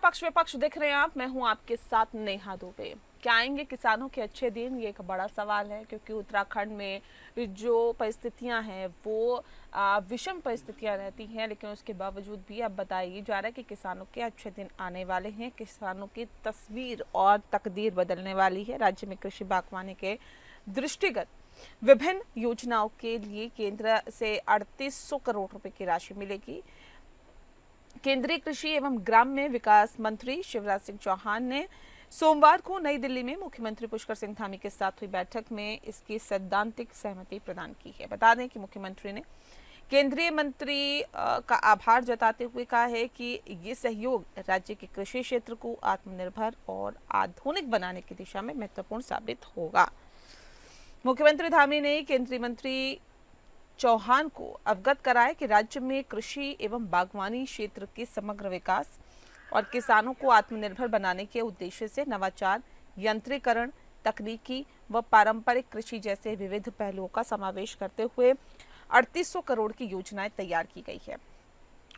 पक्ष विपक्ष दिख रहे हैं आप, मैं हूं आपके साथ नेहा दुबे। क्या आएंगे किसानों के अच्छे दिन, ये एक बड़ा सवाल है, क्योंकि उत्तराखंड में जो परिस्थितियां हैं वो विषम परिस्थितियां रहती हैं, लेकिन उसके बावजूद भी अब बताया जा रहा है कि किसानों के अच्छे दिन आने वाले हैं। किसानों की तस्वीर और तकदीर बदलने वाली है। राज्य में कृषि बागवानी के दृष्टिगत विभिन्न योजनाओं के लिए केंद्र से 3800 करोड़ रुपए की राशि मिलेगी। केंद्रीय कृषि एवं ग्राम्य विकास मंत्री शिवराज सिंह चौहान ने सोमवार को नई दिल्ली में मुख्यमंत्री पुष्कर सिंह धामी के साथ हुई बैठक में इसकी सैद्धांतिक सहमति प्रदान की है। बता दें कि मुख्यमंत्री ने केंद्रीय मंत्री का आभार जताते हुए कहा है कि ये सहयोग राज्य के कृषि क्षेत्र को आत्मनिर्भर और आधुनिक बनाने की दिशा में महत्वपूर्ण साबित होगा। मुख्यमंत्री धामी ने केंद्रीय मंत्री चौहान को अवगत कराया कि राज्य में कृषि एवं बागवानी क्षेत्र के समग्र विकास और किसानों को आत्मनिर्भर बनाने के उद्देश्य से नवाचार, यंत्रीकरण, तकनीकी व पारंपरिक कृषि जैसे विविध पहलुओं का समावेश करते हुए 3800 करोड़ की योजनाएं तैयार की गई है।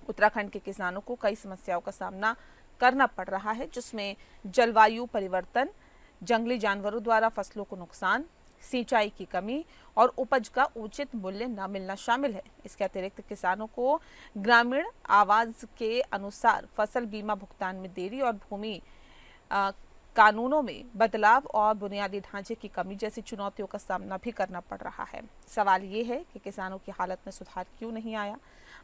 उत्तराखंड के किसानों को कई समस्याओं का सामना करना पड़ रहा है, जिसमें जलवायु परिवर्तन, जंगली जानवरों द्वारा फसलों को नुकसान, सिंचाई की कमी और उपज का उचित मूल्य न मिलना शामिल है। इसके अतिरिक्त किसानों को ग्रामीण आवास के अनुसार फसल बीमा भुगतान में देरी और भूमि कानूनों में बदलाव और बुनियादी ढांचे की कमी जैसी चुनौतियों का सामना भी करना पड़ रहा है। सवाल ये है कि किसानों की हालत में सुधार क्यों नहीं आया,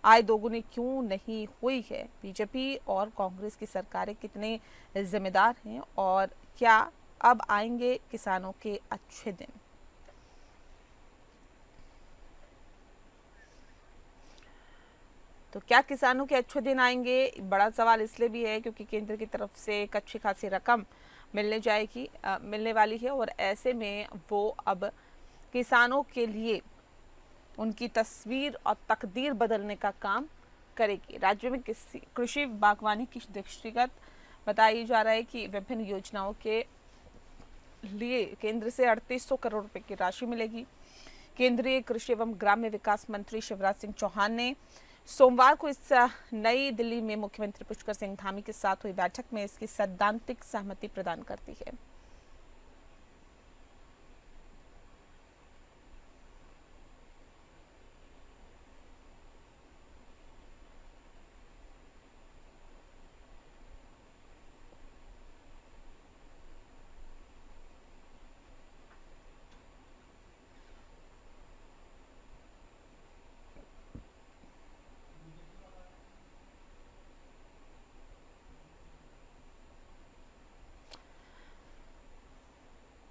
आय दोगुनी क्यों नहीं हुई है, बीजेपी और कांग्रेस की सरकारें कितने जिम्मेदार हैं और क्या अब आएंगे किसानों के अच्छे दिन। तो क्या किसानों के अच्छे दिन आएंगे, बड़ा सवाल इसलिए भी है क्योंकि केंद्र की तरफ से एक अच्छी खासी रकम मिलने वाली है और ऐसे में वो अब किसानों के लिए उनकी तस्वीर और तकदीर बदलने का काम करेगी। राज्य में कृषि बागवानी की दृष्टिगत बताया जा रहा है कि विभिन्न योजनाओं के लिए केंद्र से 3800 करोड़ रुपए की राशि मिलेगी। केंद्रीय कृषि एवं ग्राम्य विकास मंत्री शिवराज सिंह चौहान ने सोमवार को इस नई दिल्ली में मुख्यमंत्री पुष्कर सिंह धामी के साथ हुई बैठक में इसकी सैद्धांतिक सहमति प्रदान कर दी है।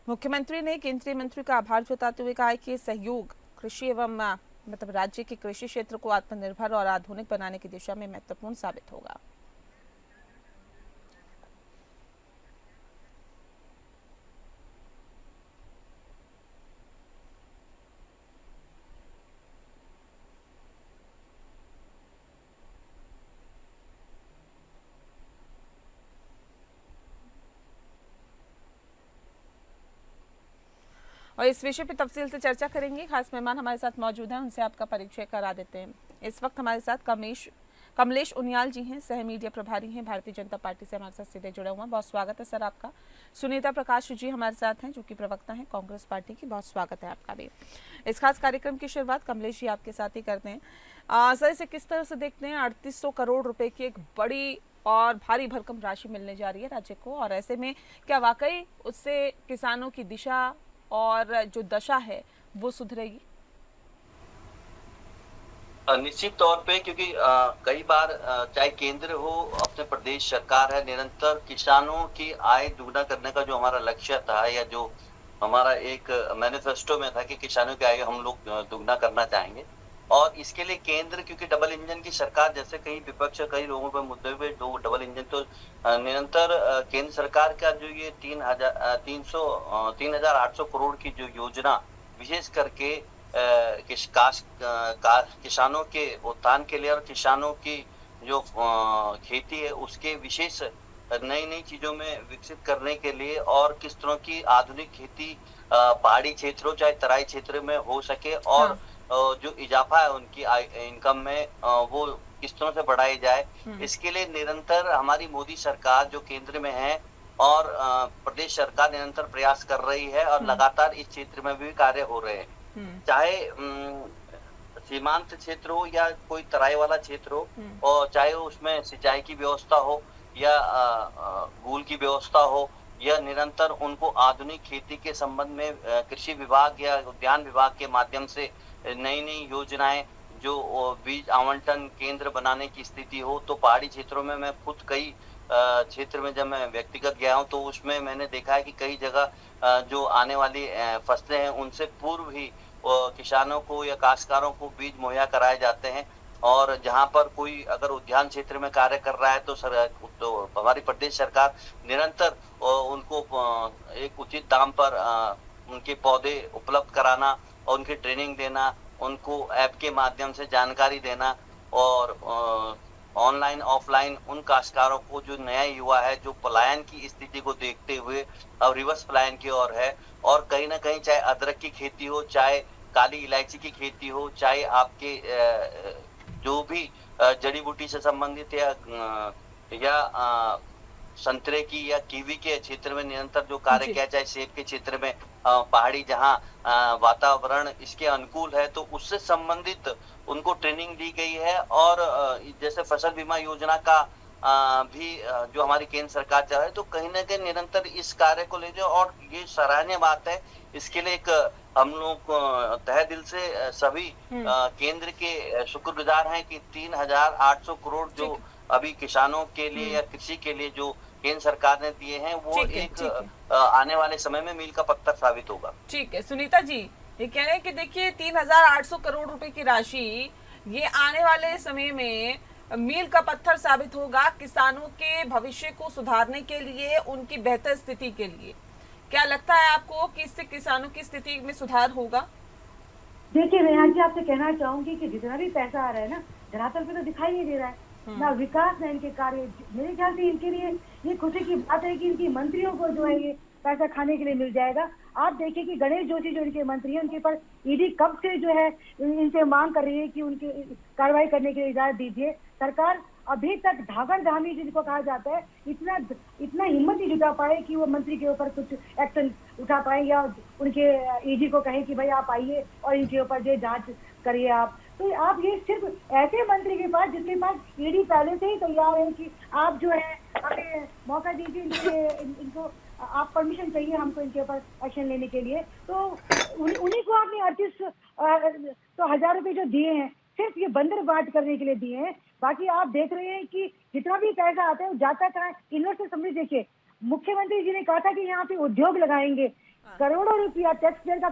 मुख्यमंत्री ने केंद्रीय मंत्री का आभार जताते हुए कहा है कि सहयोग कृषि एवं राज्य के कृषि क्षेत्र को आत्मनिर्भर और आधुनिक बनाने की दिशा में महत्वपूर्ण साबित होगा। और इस विषय पर तफसील से चर्चा करेंगे। खास मेहमान हमारे साथ मौजूद हैं, उनसे आपका परिचय करा देते हैं। इस वक्त हमारे साथ कमलेश उनियाल जी हैं, सह मीडिया प्रभारी हैं, भारतीय जनता पार्टी से हमारे साथ सीधे जुड़े हुए हैं। बहुत स्वागत है सर आपका। सुनीता प्रकाश जी हमारे साथ हैं, जो कि प्रवक्ता हैं कांग्रेस पार्टी की। बहुत स्वागत है आपका भी। इस खास कार्यक्रम की शुरुआत कमलेश जी आपके साथ ही करते हैं। सर, इसे किस तरह से देखते हैं? 3800 करोड़ रुपए की एक बड़ी और भारी भरकम राशि मिलने जा रही है राज्य को, और ऐसे में क्या वाकई उससे किसानों की दिशा और जो दशा है वो सुधरेगी? निश्चित तौर पे, क्योंकि कई बार चाहे केंद्र हो, अपने प्रदेश सरकार है, निरंतर किसानों की आय दुगना करने का जो हमारा लक्ष्य था, या जो हमारा एक मैनिफेस्टो में था कि किसानों की आय हम लोग दुगना करना चाहेंगे। और इसके लिए केंद्र, क्योंकि डबल इंजन की सरकार, जैसे कई विपक्ष कई लोगों पर मुद्दे पे दो डबल इंजन, तो निरंतर केंद्र सरकार का जो ये 3800 करोड़ की जो योजना विशेष करके किसानों के उत्थान के लिए और किसानों की जो खेती है उसके विशेष नई नई चीजों में विकसित करने के लिए, और किस तरह की आधुनिक खेती पहाड़ी क्षेत्रों चाहे तराई क्षेत्र में हो सके, और जो इजाफा है उनकी इनकम में वो किस्तों से बढ़ाई जाए। इसके लिए निरंतर हमारी मोदी सरकार जो केंद्र में है और प्रदेश सरकार निरंतर प्रयास कर रही है और लगातार इस क्षेत्र में भी कार्य हो रहे हैं। चाहे सीमांत क्षेत्र हो या कोई तराई वाला क्षेत्र हो, और चाहे उसमें सिंचाई की व्यवस्था हो या गूल की व्यवस्था हो, या निरंतर उनको आधुनिक खेती के संबंध में कृषि विभाग या उद्यान विभाग के माध्यम से नई नई योजनाएं, जो बीज आवंटन केंद्र बनाने की स्थिति हो। तो पहाड़ी क्षेत्रों में मैं खुद कई क्षेत्र में जब मैं व्यक्तिगत गया हूं तो उसमें मैंने देखा है कि कई जगह जो आने वाली फसलें हैं उनसे पूर्व ही किसानों को या काश्तकारों को बीज मुहैया कराए जाते हैं। और जहां पर कोई अगर उद्यान क्षेत्र में कार्य कर रहा है तो हमारी प्रदेश सरकार निरंतर उनको एक उचित दाम पर उनके पौधे उपलब्ध कराना और उनकी ट्रेनिंग देना, उनको ऐप के माध्यम से जानकारी देना, और ऑनलाइन ऑफलाइन उन काश्तकारों को जो नया युवा है जो पलायन की स्थिति को देखते हुए अब रिवर्स पलायन की ओर है, और कहीं ना कहीं चाहे अदरक की खेती हो, चाहे काली इलायची की खेती हो, चाहे आपके जो भी जड़ी बूटी से संबंधित या संतरे की या कीवी के क्षेत्र में निरंतर जो कार्य किया, चाहे सेब के क्षेत्र में पहाड़ी जहां वातावरण इसके अनुकूल है तो उससे संबंधित उनको ट्रेनिंग दी गई है। और जैसे फसल बीमा योजना का भी जो हमारी केंद्र सरकार चला रही है, तो कहीं ना कहीं निरंतर इस कार्य को ले जाओ, और ये सराहनीय बात है। इसके लिए एक हम लोग तहे दिल से सभी केंद्र के शुक्रगुजार हैं कि 3,800 करोड़ जो अभी किसानों के लिए या कृषि के लिए जो केंद्र सरकार ने दिए हैं वो एक आने वाले समय में मील का पत्थर साबित होगा। ठीक है सुनीता जी, ये कह रहे हैं कि देखिए 3,800 करोड़ रुपए की राशि ये आने वाले समय में मील का पत्थर साबित होगा किसानों के भविष्य को सुधारने के लिए, उनकी बेहतर स्थिति के लिए। क्या लगता है आपको कि इससे किसानों की स्थिति में सुधार होगा? देखिए रेहान जी, आपसे कहना चाहूंगी कि जितना भी पैसा आ रहा है ना, धरातल पे तो दिखाई नहीं दे रहा है ना विकास ना इनके कार्य। मेरे ख्याल से इनके लिए ये खुशी की बात है कि इनकी मंत्रियों को जो है ये पैसा खाने के लिए मिल जाएगा। आप देखिए कि गणेश जोशी जो इनके मंत्री हैं उनके पर ईडी कब से जो है इनसे मांग कर रही है कि उनके कार्रवाई करने के लिए इजाजत दीजिए। सरकार अभी तक धागड़ धामी जिनको कहा जाता है इतना हिम्मत ही जुटा पाए कि वो मंत्री के ऊपर कुछ एक्शन उठा पाए या उनके ईडी को कहे कि भाई आप आइए और इनके ऊपर जो जांच करिए आप। तो आप ये सिर्फ ऐसे मंत्री के पास जिसके पास ईडी पहले से ही तैयार है कि आप जो है हमें मौका दीजिए, इनको आप परमिशन चाहिए हमको इनके ऊपर एक्शन लेने के लिए। तो उन्हीं को आपने 38,000 रुपए जो दिए हैं सिर्फ ये बंदर बांट करने के लिए दिए हैं। बाकी आप देख रहे हैं कि जितना भी पैसा आता है वो जाता कहाँ है। इन्वेस्टर समझ देखिए, मुख्यमंत्री जी ने कहा था कि यहाँ पे उद्योग लगाएंगे, करोड़ों रुपया टैक्स पेयर का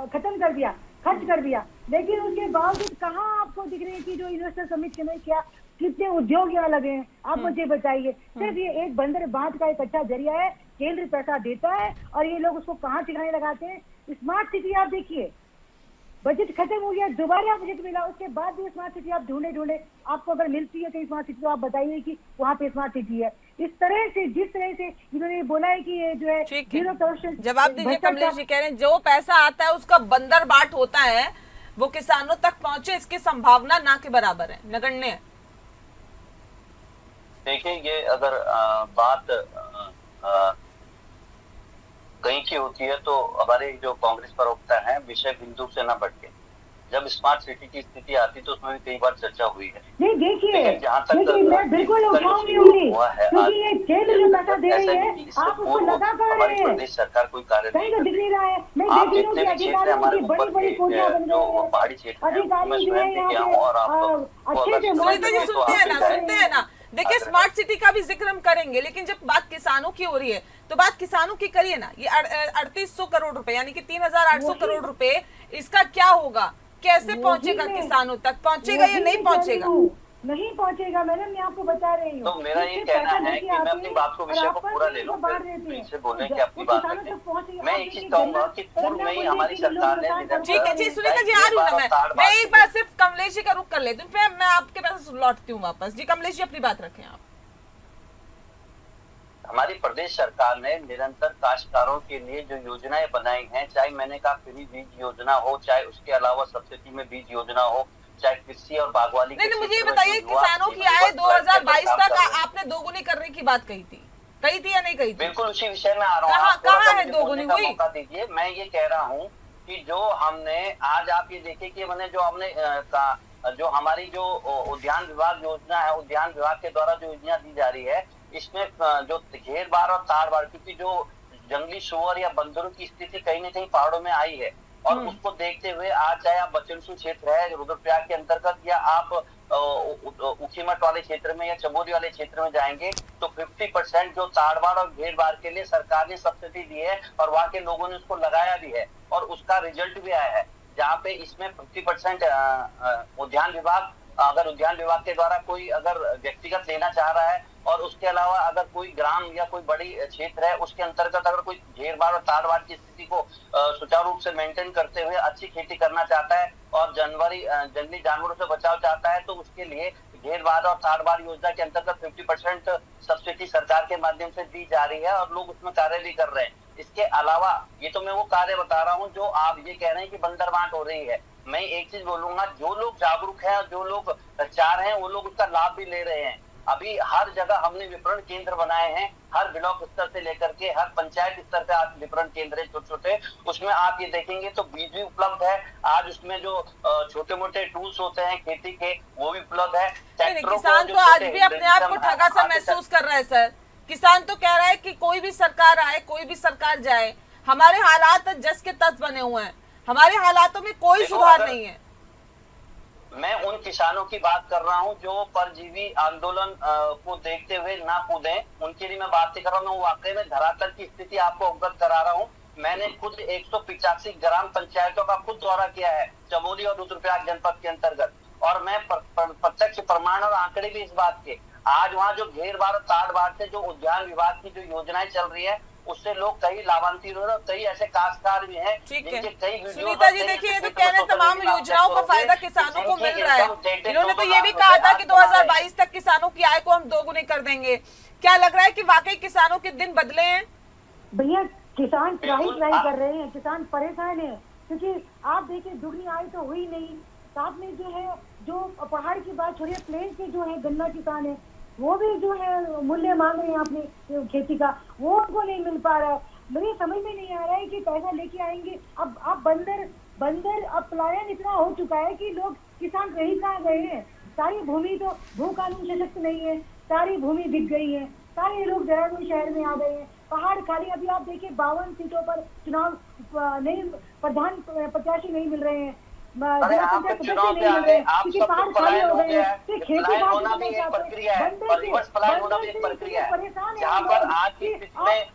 खत्म कर दिया, खर्च कर दिया, लेकिन उसके बावजूद कहाँ आपको दिख रहे हैं कि जो इन्वेस्टर समिट के में क्या कितने उद्योग यहाँ लगे हैं। आप मुझे बताइए, सिर्फ ये एक बंदर बांट का एक अच्छा जरिया है। केंद्र पैसा देता है और ये लोग उसको कहाँ ठिकाने लगाते हैं। स्मार्ट सिटी आप देखिए, बजट खत्म हो गया, दोबारा बजट मिला, उसके बाद भी स्मार्ट सिटी आप ढूंढे आपको अगर मिलती है कहीं स्मार्ट सिटी तो आप बताइए कि वहाँ पे स्मार्ट सिटी है। इस तरह से जिस तरह से इन्होंने बोला है कि ये जो है जीरो करप्शन। जवाब दीजिए कमलेश जी, कह रहे हैं जो पैसा आता है उसका बंदर बाट होता है, वो किसानों तक पहुंचे इसकी संभावना ना के बराबर है, नगण्य है। देखिए ये अगर बात कहीं की होती है तो हमारे जो कांग्रेस प्रवक्ता है विषय बिंदु से न बढ़के जब स्मार्ट सिटी की स्थिति आती तो उसमें भी कई बार चर्चा हुई है। नहीं देखिए, जहाँ तक मैं बिल्कुल उठाऊंगी क्योंकि ये केंद्र जो पैसा दे रही है आप उसको लगा कर रहे हैं। प्रदेश सरकार कोई कार्य कहीं तो दिख नहीं रहा है। मैं देख रही हूँ कि अधिकारियों की बड़ी कोठियां बन गई है, पहाड़ी क्षेत्र अधिकारी जो है यहाँ पे अच्छे से सुनते हैं ना। देखिए स्मार्ट सिटी का भी जिक्र हम करेंगे, लेकिन जब बात किसानों की हो रही है तो बात किसानों की करिए ना। ये 3800 करोड़ रुपए यानी कि 3,800 करोड़ रुपए, इसका क्या होगा, कैसे पहुंचेगा किसानों तक, पहुंचेगा या नहीं पहुंचेगा? नहीं पहुंचेगा मैडम, मैं आपको बता रही हूँ। तो मेरा ये कहना है कि मैं अपनी बात को विषय को पूरा ले लूं, फिर बोलने की अपनी बात रखें। मैं एक चीज कहूंगा कि पूर्व में ही हमारी सरकार ने ठीक है जी सुनीता जी, आ रही हूँ मैं एक बार सिर्फ कमलेश जी का रुख कर लेती हूँ, फिर मैं आपके पास लौटती हूँ वापस। जी कमलेश जी अपनी बात रखें आप। हमारी प्रदेश सरकार ने निरंतर काश्तकारों के लिए जो योजनाएं बनाई हैं, चाहे मैंने कहा फ्री बीज योजना हो, चाहे उसके अलावा सब्सिडी में बीज योजना हो, चाहे कृषि और बागवानी के नहीं, मुझे ये क्षेत्र में बताइए, जो युवा किसानों की युवा आय वर्ग है, 2022 बदलाव तक कर रहे हैं। आपने दोगुनी करने की बात कही थी या नहीं कही थी? बिल्कुल उसी विषय में आ रहा हूँ। कहाँ आप थोड़ा सा है मुझे दोगुनी बोलने का हुई? मौका दीजिए। मैं ये कह रहा हूँ कि जो हमने आज आप ये देखिए कि मैंने जो हमने जो हमारी जो उद्यान विभाग योजना है, उद्यान विभाग के द्वारा जो योजना दी जा रही है, इसमें जो घेर बार और तार बार, क्योंकि जो जंगली सुअर या बंदरों की स्थिति कहीं ना कहीं पहाड़ों में आई है, और उसको देखते हुए आज चाहे आप बचनसू क्षेत्र है रुद्रप्रयाग के अंतर्गत, या आप उखीमठ वाले क्षेत्र में या चमोली वाले क्षेत्र में जाएंगे, तो 50% जो ताड़बाड़ और घेर बार के लिए सरकार ने सब्सिडी दी है, और वहां के लोगों ने उसको लगाया भी है, और उसका रिजल्ट भी आया है। जहाँ पे इसमें 50% उद्यान विभाग, अगर उद्यान विभाग के द्वारा कोई अगर व्यक्तिगत लेना चाह रहा है, और उसके अलावा अगर कोई ग्राम या कोई बड़ी क्षेत्र है उसके अंतर्गत अगर कोई घेर बार और ताड़ बाड़ की स्थिति को सुचारू रूप से मेंटेन करते हुए अच्छी खेती करना चाहता है और जंगली जानवरों से बचाव चाहता है, तो उसके लिए घेर बार और ताड़ बाड़ योजना के अंतर्गत 50% सब्सिडी सरकार के माध्यम से दी जा रही है, और लोग उसमें कार्य भी कर रहे हैं। इसके अलावा ये तो मैं वो कार्य बता रहा हूँ जो आप ये कह रहे हैं कि बंदर बांट हो रही है। मैं एक चीज बोलूंगा, जो लोग जागरूक हैं, जो लोग चाह रहे हैं, वो लोग उसका लाभ भी ले रहे हैं। अभी हर जगह हमने विपणन केंद्र बनाए हैं, हर ब्लॉक स्तर से लेकर के हर पंचायत स्तर पे आज विपणन केंद्र है छोटे छोटे। उसमें आप ये देखेंगे तो बीज भी उपलब्ध है, आज उसमें जो छोटे मोटे टूल्स होते हैं खेती के वो भी उपलब्ध है। किसान तो आज भी अपने आप को ठगा सा महसूस कर रहा है सर। किसान तो कह रहा है कि कोई भी सरकार आए, कोई भी सरकार जाए, हमारे हालात जस के तस बने हुए हैं, हमारे हालातों में कोई सुधार नहीं है। मैं उन किसानों की बात कर रहा हूं जो परजीवी आंदोलन को देखते हुए ना कूदे, उनके लिए मैं बात नहीं कर रहा हूँ। वाकई में धरातल की स्थिति आपको अवगत करा रहा हूँ। मैंने खुद 185 ग्राम पंचायतों का खुद दौरा किया है चमोली और रुद्रप्रयाग जनपद के अंतर्गत, और मैं प्रत्यक्ष प्रमाण और आंकड़े भी इस बात के। आज वहाँ जो घेर बार ताड़ बाड़ से जो उद्यान विभाग की जो योजनाएं चल रही है उससे लोग कई लाभान्वित हो रहे हैं, कई ऐसे काश्तकार भी हैं जिनके कई वीडियो। सुनीता जी देखिए, ये तो कह रहे हैं तमाम योजनाओं का फायदा किसानों को मिल रहा है। इन्होंने तो ये भी कहा था कि 2022 तक किसानों की आय को हम दोगुनी कर देंगे। क्या लग रहा है कि वाकई किसानों के दिन बदले हैं? भैया किसान ट्राई कर रहे हैं, किसान परेशान है, क्योंकि आप देखिए दुगनी आय तो हुई नहीं। साथ में जो है, जो पहाड़ की बात छोड़िए, प्लेन के जो है गन्ना किसान है, वो भी जो है मूल्य मांग रहे हैं अपनी खेती का, वो उनको नहीं मिल पा रहा है। मुझे समझ में नहीं आ रहा है कि पैसा लेके आएंगे। अब बंदर अब पलायन इतना हो चुका है कि लोग किसान रह कहाँ गए हैं। सारी भूमि तो भू कानून सशक्त नहीं है, सारी भूमि बिक गई है, सारे लोग देहरादून शहर में आ गए हैं, पहाड़ खाली। अभी आप देखिए 52 सीटों पर चुनाव नहीं, प्रधान प्रत्याशी नहीं मिल रहे हैं, अरे आप चुनाव पे आ गए, आप सबको पलायन हो गया है। पलायन होना भी एक प्रक्रिया है, और रिवर्स पलायन होना भी एक प्रक्रिया है। जहाँ पर आज की स्थिति में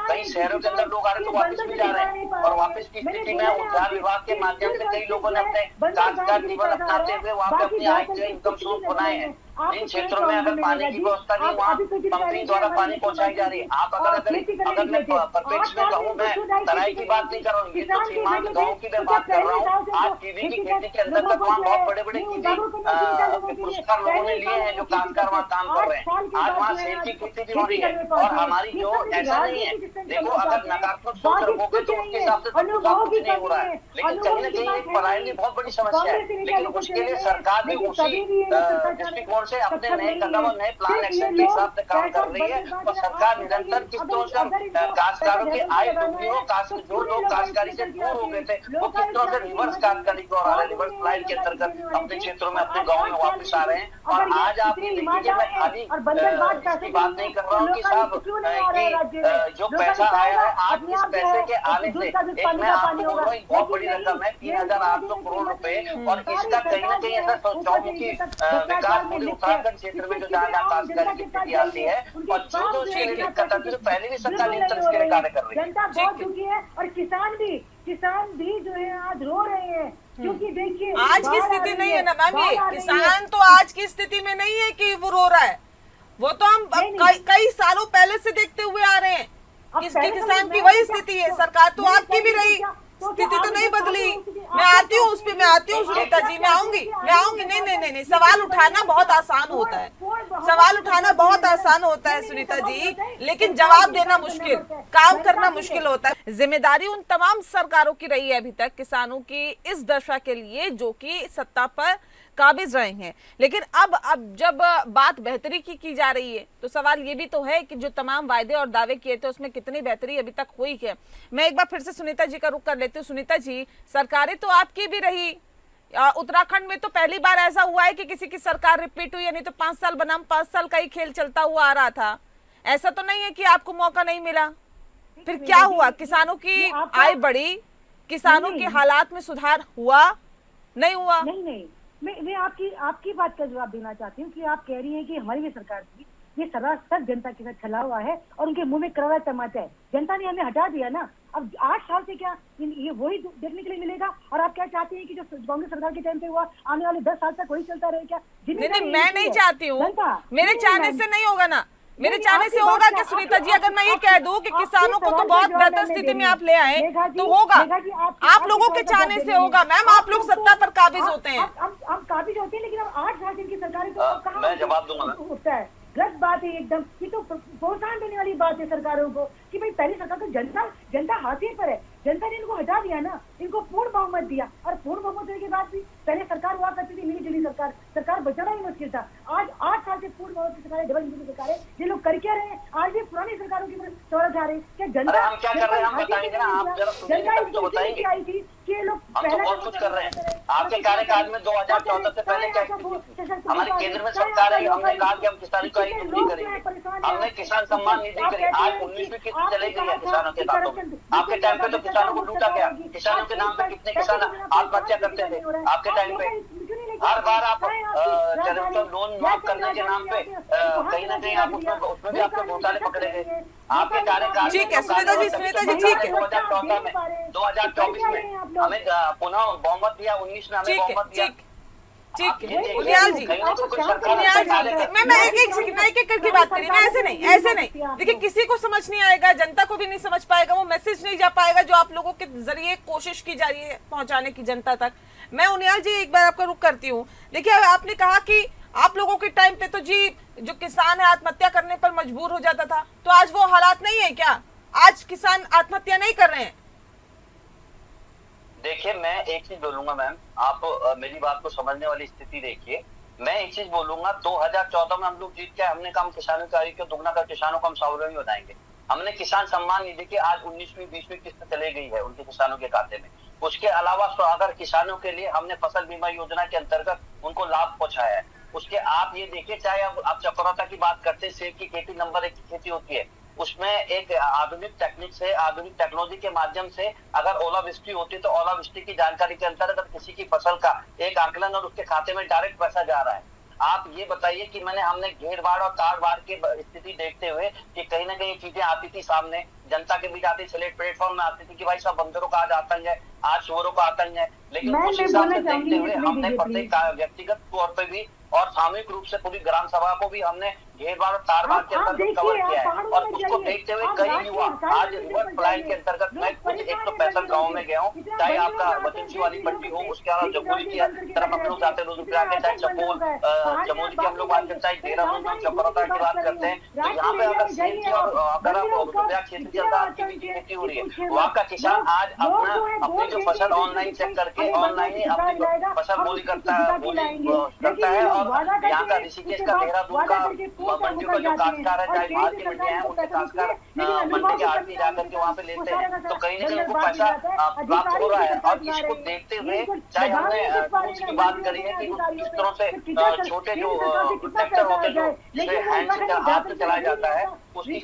कई शहरों के अंदर लोग आ रहे हैं तो वापस भी जा रहे हैं, और वापस की स्थिति में उद्यान विभाग के माध्यम से कई लोगों ने अपने काश्तकार जीवन अपनाते हुए वहाँ पे अपनी आय के इनकम सोर्स बनाए हैं। जिन क्षेत्रों में अगर पानी की व्यवस्था नहीं, वहाँ कंपनी द्वारा पानी पहुंचाई जा रही है। आप अगर मैं परिप्रेक्ष्य में कहूँ, मैं तराई की बात नहीं कर रहा हूँ, ये तो सीमांत गाँव की मैं बात कर रहा हूँ। आज कीवी की खेती के अंतर्गत वहाँ बहुत बड़े बड़े कीवी पुरस्कार लोगों ने लिए हैं जो काश्तकार वहाँ काम कर रहे हैं। आज वहाँ सेब की खेती भी हो रही है, और हमारी जो ऐसा नहीं है, देखो अगर नकारात्मक सोच रखोगे तो उसके हिसाब से कुछ नहीं हो रहा है। लेकिन कहीं ना कहीं एक पलायन की बहुत बड़ी समस्या है, लेकिन उसके लिए सरकार भी उसी दृष्टिकोण से अपने नए कदम और नए प्लान एक्शन के हिसाब से काम कर रही है। और सरकार निरंतर किस तरह से काश्तकारों की आय दुगनी हो, जो लोग काश्तकारी से दूर हो गए थे वो किस तरह से रिवर्स काश्तकारी को आ रहे हैं, रिवर्स पलायन के अंतर्गत अपने क्षेत्रों में अपने गाँव में वापस आ रहे हैं। और आज आप ये देखिए, मैं खाली इसकी बात नहीं कर रहा हूँ कि साहब जो पैसा आया है, आज इस पैसे के आने से एक मैं आपको बोल रहा हूँ बहुत बड़ी रकम है 3800 करोड़ रुपए, और इसका कहीं ना कहीं ऐसा चौमुखी विकास पूरे उत्तराखंड क्षेत्र में जो जहाँ काश्तकारी की स्थिति आती है, और जो उसके लिए दिक्कत आती है, पहले भी सरकार निरंतर इसके लिए कार्य कर रही है। जनता बहुत दुखी है, और किसान भी जो है आज रो रहे हैं, क्योंकि देखिए आज की स्थिति नहीं है ना मैम, ये किसान तो आज की स्थिति में नहीं है कि वो रो रहा है। वो तो हम कई सालों पहले से देखते हुए आ रहे हैं, किसान की वही स्थिति है। सरकार तो आपकी भी रही, स्थिति तो नहीं बदली। मैं आती हूँ उस पे, मैं आती हूँ सुनीता जी, मैं आऊंगी। नहीं, सवाल उठाना बहुत आसान होता है, सवाल उठाना बहुत आसान होता है सुनीता जी, लेकिन जवाब देना मुश्किल, काम करना मुश्किल होता है। जिम्मेदारी उन तमाम सरकारों की रही है अभी तक किसानों की इस दशा के लिए जो कि सत्ता पर काबिज रहे हैं, लेकिन अब जब बात बेहतरी की जा रही है तो सवाल ये भी तो है कि जो तमाम वायदे और दावे किए थे उसमें कितनी बेहतरी अभी तक हुई है। मैं एक बार फिर से सुनीता जी का रुख कर लेती हूँ। सुनीता जी, सरकारें तो आपकी भी रही, उत्तराखंड में तो पहली बार ऐसा हुआ है कि किसी की सरकार रिपीट हुई है, नहीं तो 5 साल बनाम 5 साल का ही खेल चलता हुआ आ रहा था। ऐसा तो नहीं है कि आपको मौका नहीं मिला। फिर क्या हुआ? किसानों की आय बढ़ी, किसानों के हालात में सुधार हुआ, नहीं हुआ? नहीं, मैं आपकी बात का जवाब देना चाहती हूँ कि आप कह रही हैं कि हमारी भी सरकार थी, ये सरासर जनता के साथ चला हुआ है और उनके मुंह में करारा टमाटर है। जनता ने हमें हटा दिया ना, अब 8 साल से क्या ये वही देखने के लिए मिलेगा? और आप क्या चाहती हैं कि जो कांग्रेस सरकार के टाइम पे हुआ आने वाले 10 साल तक वही चलता रहे क्या? नहीं, मैं नहीं चाहती हूँ, मेरे चाहने से नहीं होगा ना, मेरे चाहने से होगा कि सुनीता जी, अगर मैं ये कह दूं कि किसानों को तो बहुत बेहतर स्थिति में आप ले आए तो होगा, आप लोगों के चाहने से होगा। मैम, आप लोग सत्ता पर काबिज होते हैं, हम काबिज होते हैं, लेकिन अब 8 साल की सरकारें तो कहाँ मैं जवाब दूंगा उठता है। गलत बात है एकदम, ये तो प्रोत्साहन देने वाली बात है सरकारों को कि भाई पहली सरकार तो जनता हाथी पर है, जनता ने इनको हटा दिया ना, इनको पूर्ण बहुमत दिया, और पूर्ण बहुमत देने के बाद भी पहले सरकार हुआ करती थी मिली जुली सरकार बचाना ही मुश्किल था। आज 8 साल से पूर्ण बहुमत की सरकारें, डबल इंजन की सरकारें, ये लोग कर क्या रहे हैं? आज भी पुरानी सरकारों की शौरत जा रहे हैं क्या? जनता हम क्या कर रहे हैं हम बताएंगे ना, आप जरा सुनिए तभी तो बताएंगे। आई थी कि ये लोग हम तो बहुत कुछ कर रहे हैं। आपके कार्यकाल में 2014 से पहले क्या स्थिति थी? हमारे केंद्र में सरकार है, हमने कहा कि हम किसानों का ही नहीं करेंगे, हमने किसान सम्मान निधि करी। आज 19वीं किस्त चली गई है किसानों के खातों में। आपके टाइम पे तो किसानों को लूटा गया, किसानों के नाम पे कितने किसान आत्महत्या करते थे आपके टाइम पे। हर बार आप टैरिफ लोन माफ करने के नाम पे कहीं ना कहीं आप उसमें भी आपके घोटाले पकड़े गए। आपके कार्यकाल ठीक है सुनीता जी, ठीक है। 2014 में 2024 में हमें पुनः बहुमत दिया, 19 में हमें बहुमत दिया। ठीक है उनियाल जी, मैं एक करके बात करी ना, ऐसे नहीं। देखिए, किसी को समझ नहीं आएगा, जनता को भी नहीं समझ पाएगा, वो मैसेज नहीं जा पाएगा जो आप लोगों के जरिए कोशिश की जा रही है पहुंचाने की जनता तक। मैं उनियाल जी एक बार आपका रुख करती हूँ। देखिए, आपने कहा कि आप लोगों के टाइम पे तो जी जो किसान है आत्महत्या करने पर मजबूर हो जाता था, तो आज वो हालात नहीं है क्या? आज किसान आत्महत्या नहीं कर रहे हैं? देखिए, मैं एक चीज बोलूंगा मैम, आप मेरी बात को समझने वाली स्थिति देखिए। मैं एक चीज बोलूंगा, 2014 में हम लोग जीत के हमने कहा किसानों की आय को दुगना कर किसानों को हम स्वावलंबी बनाएंगे। हमने किसान सम्मान निधि की आज 19वीं 20वीं किस्त चले गई है उनके किसानों के खाते में। उसके अलावा अगर किसानों के लिए हमने फसल बीमा योजना के अंतर्गत उनको लाभ पहुंचाया है। उसके आप ये देखिए, चाहे आप चक्रोता की बात करते हैं, सेब की खेती नंबर 1 की खेती होती है, उसमें एक आधुनिक टेक्निक से, आधुनिक टेक्नोलॉजी के माध्यम से अगर ओलावृष्टि होती है तो ओलावृष्टि की जानकारी के अंतर्गत किसी की फसल का एक आंकलन और उसके खाते में डायरेक्ट पैसा जा रहा है। आप ये बताइए कि हमने घेर बाढ़ और ताड़ बाढ़ की स्थिति देखते हुए कि कहीं ना कहीं चीजें आती थी सामने, जनता के बीच आती, स्लेट प्लेटफॉर्म में आती थी कि भाई सब बंदरों का आज आतंक है, आज सुअरों का आतंक है। लेकिन उस हिसाब से देखते हुए हमने प्रत्येक व्यक्तिगत तौर पर भी और सामूहिक रूप से पूरी ग्राम सभा को भी हमने घेर बाढ़ और ताड़ बाढ़ के अंतर्गत कवर किया है। और उसको देखते हुए कई युवा आज रिवर प्लान के अंतर्गत, मैं खुद 165 गाँव में गया हूँ, चाहे आपका वतनसी वाली पट्टी हो, उसके अलावा जमुई की तरफ हम लोग जाते हैं रुद्रप्रयाग के, चाहे चपोल चमोली की हम लोग बात करते हैं, देहरादून चक्रोता की बात करते हैं, तो यहाँ पे अगर सेब की और अगर आप रुद्रप्रयाग क्षेत्र के अंदर आपकी भी खेती हो रही है, वहाँ का किसान आज अपनी जो फसल ऑनलाइन चेक करके ऑनलाइन ही अपनी फसल बोली करता है। और यहाँ का ऋषिकेश का, देहरादून का मंडी का जो काश्तकार है, चाहे बाहर की मंडियां हैं, उनके काश्तकार मंडी के आड़ती जाकर के वहाँ पे लेते हैं, तो कहीं ना कहीं उनको पैसा प्राप्त हो रहा है। और इसको देखते हुए, चाहे हमने टूल्स की बात करी है कि किस तरह से छोटे जो ट्रैक्टर होते हैं जो जिसे हैंड से हाथ से चलाया जाता है, उसकी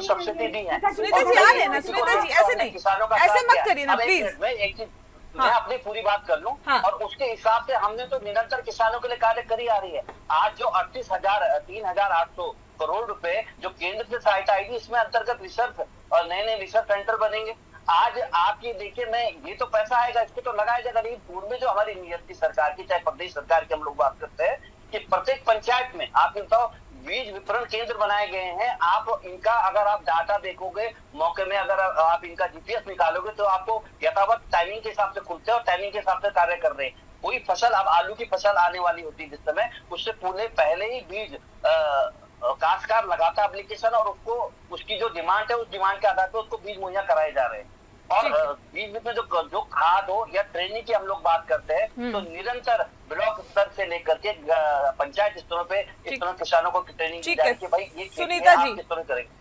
सब्सिडी दी है। सुनीता जी आ रहे हैं ना, सुनीता जी ऐसे नहीं, ऐसे मत करिए ना प्लीज। मैं एक चीज मैं अपनी पूरी बात कर लूं, और उसके हिसाब से हमने तो निरंतर किसानों के लिए कार्य करी आ रही है। आज जो 38,800 करोड़ रुपए जो केंद्र से सहायता आएगी, इसमें अंतर्गत रिसर्च और नए रिसर्च सेंटर बनेंगे। आज आप ये देखिए, मैं ये तो पैसा आएगा, इसको तो लगाया जाएगा। लेकिन पूर्व में जो हमारी नियत की सरकार की, चाहे प्रदेश सरकार की हम लोग बात करते हैं कि प्रत्येक पंचायत में आप बताओ बीज वितरण केंद्र बनाए गए हैं। आप इनका अगर आप डाटा देखोगे मौके में, अगर आप इनका जीपीएस निकालोगे तो आपको यथावत टाइमिंग के हिसाब से खुलते हैं और टाइमिंग के हिसाब से कार्य कर रहे हैं। कोई फसल, अब आलू की फसल आने वाली होती है जिस समय, उससे पहले ही बीज काश्तकार लगाता एप्लीकेशन और उसको उसकी जो डिमांड है उस डिमांड के आधार पर उसको बीज मुहैया कराए जा रहे हैं। और बीज में जो खाद हो या ट्रेनिंग की हम लोग बात करते हैं तो निरंतर ब्लॉक स्तर से लेकर के पंचायत स्तरों पे इस तरह किसानों को ट्रेनिंग दी जाए कि भाई ये सुनीता जी,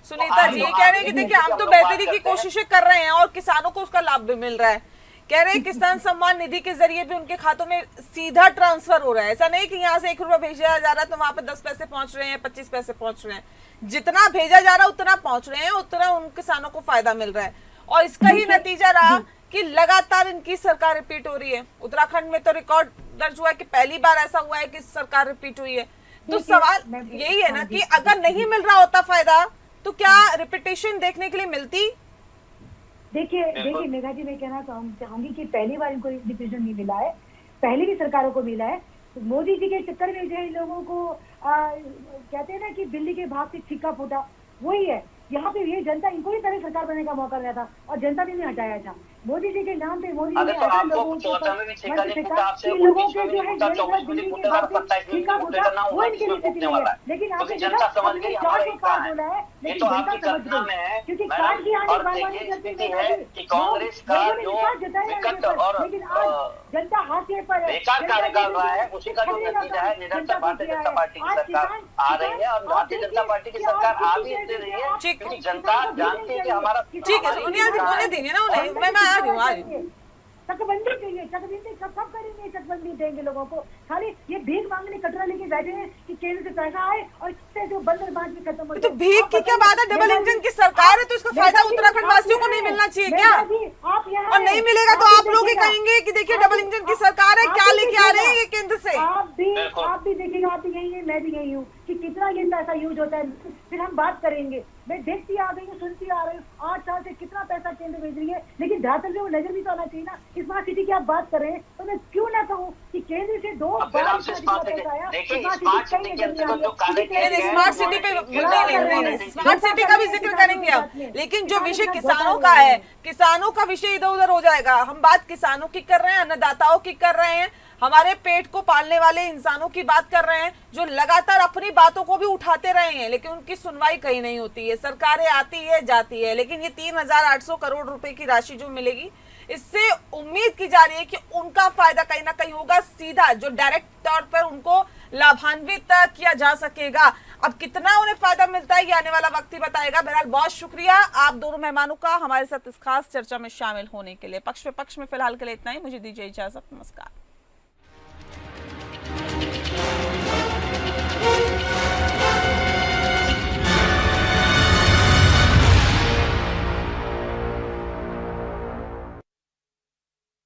सुनीता जी ये कह रहे हैं कि देखिए हम तो बेहतरी की कोशिशें कर रहे हैं और किसानों को उसका लाभ भी मिल रहा है। कह रहे हैं किसान सम्मान निधि के जरिए भी उनके खातों में सीधा ट्रांसफर हो रहा है। ऐसा नहीं कि यहाँ से 1 रुपया भेजा जा रहा है तो वहां पे 10 पैसे पहुंच रहे हैं, 25 पैसे पहुंच रहे हैं। जितना भेजा जा रहा है उतना पहुंच रहे हैं, उतना उन किसानों को फायदा मिल रहा है। और इसका ही नतीजा रहा कि लगातार इनकी सरकार रिपीट हो रही है। उत्तराखंड में तो रिकॉर्ड दर्ज हुआ है कि पहली बार ऐसा हुआ है कि सरकार रिपीट हुई है। तो सवाल यही है ना कि अगर नहीं मिल रहा होता फायदा तो क्या रिपीटेशन देखने के लिए मिलती? देखिए मेघा जी, मैं कहना चाहूंगी कि पहली बार इनको डिसीजन नहीं मिला है, पहले भी सरकारों को मिला है। तो मोदी जी के चक्कर में जो है लोगों को कहते हैं ना कि बिल्ली के भाग से छिक्का फूटा, वही है। यहाँ पे ये जनता, इनको ही पहले सरकार बनने का मौका मिला था और जनता ने नहीं हटाया था। मोदी जी के नाम पे मोदी जी ने लोगों के जो है छिक्का फूटा, वो इनकी स्थिति है। लेकिन आपने जनता समझ गई हमारे कार्ड बोला है, लेकिन जनता समझ गई क्योंकि कार्ड की आने बार-बार करती है कि कांग्रेस का जो विकट और लेकिन आज जनता हाशिए पर है, बेकार कार्य कर रहा है, उसी का जो नतीजा है निरंतर भारतीय जनता पार्टी की सरकार आ रही है और भारतीय जनता पार्टी की सरकार आ भी इसलिए रही है क्योंकि जनता जानती है कि हमारा ठीक है। सोनिया जी बोलने दीजिए ना उन्हें, मैं आ रही हूँ। चकबंदी चाहिए, चकबंदी कब करेंगे? चकबंदी देंगे लोगों को। खाली ये भीख मांगने कटोरा लेके बैठे हैं कि केंद्र से पैसा आए और इससे जो बंदर बांट में खत्म हो जाए। तो भीख की क्या बात है? डबल इंजन की सरकार है तो इसका फायदा उत्तराखंड वासियों को नहीं मिलना चाहिए क्या? और नहीं मिलेगा तो आप लोग ही कहेंगे कि देखिए डबल इंजन की सरकार है, क्या लेके आ रहे हैं ये केंद्र से। आप भी देखिएगा, आप भी यही है, मैं भी यही हूँ कि कितना ये पैसा यूज होता है, फिर हम बात करेंगे। मैं देखती आ गई हूँ, सुनती आ रही हूँ, 8 साल से कितना पैसा केंद्र भेज रही है, लेकिन धरातल में वो नजर भी तो आना चाहिए ना। स्मार्ट सिटी की आप बात कर रहे हैं तो मैं क्यों ना कहूँ कि केंद्र से 2 बार स्मार्ट सिटी का भी जिक्र करेंगे अब, लेकिन जो विषय किसानों का है, किसानों का विषय इधर उधर हो जाएगा। हम बात किसानों की कर रहे हैं, अन्नदाताओं की कर रहे हैं, हमारे पेट को पालने वाले इंसानों की बात कर रहे हैं जो लगातार अपनी बातों को भी उठाते रहे हैं, लेकिन उनकी सुनवाई कहीं नहीं होती है। सरकारें आती है जाती है, लेकिन ये 3800 करोड़ रुपए की राशि जो मिलेगी, इससे उम्मीद की जा रही है कि उनका फायदा कहीं ना कहीं होगा, सीधा जो डायरेक्ट तौर पर उनको लाभान्वित किया जा सकेगा। अब कितना उन्हें फायदा मिलता है ये आने वाला वक्त ही बताएगा। बहरहाल बहुत शुक्रिया आप दोनों मेहमानों का हमारे साथ इस खास चर्चा में शामिल होने के लिए। पक्ष में फिलहाल के लिए इतना ही, मुझे दीजिए इजाजत, नमस्कार।